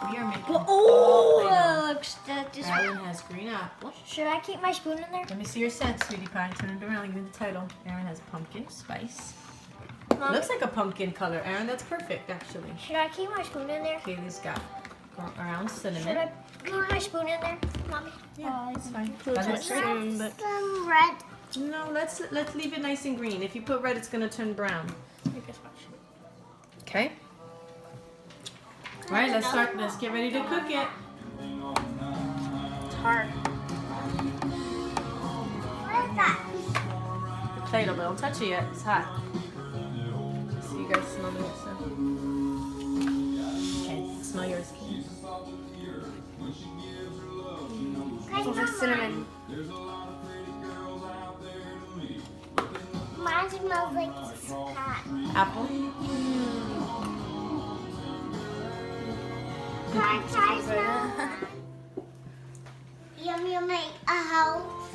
We are making Oh, looks that this. Aaron has green apple. Should I keep my spoon in there? Let me see your scent, sweetie pie. Turn it around and give me the title. Aaron has pumpkin spice. Mom, Looks like a pumpkin color, Aaron. That's perfect, actually. should I keep my spoon in there? Kaylee's got around Should cinnamon. I keep my spoon in there, Mommy? Yeah, that's fine. Put That looks great. some red. No, let's leave it nice and green. If you put red, it's gonna turn brown. Okay. All right, let's start. Let's get ready to cook it. It's hard. What is that? The Play-Doh, but don't touch it yet. It's hot. So you guys smell it. So. Okay, smell yours. Oh, the cinnamon. Mine smells like hot. Apple. Can I try some? Yum, make a house.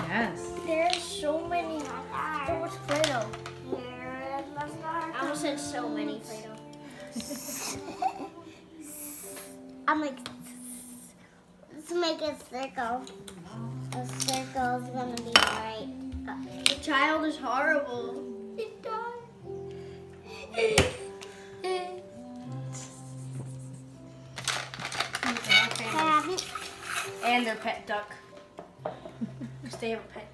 Yes. There's so many. So much Play-Doh. I almost said so many Play-Doh. I'm like, let's make a circle. A circle is gonna be right. The child is horrible. It died. And their pet duck. Because they have a pet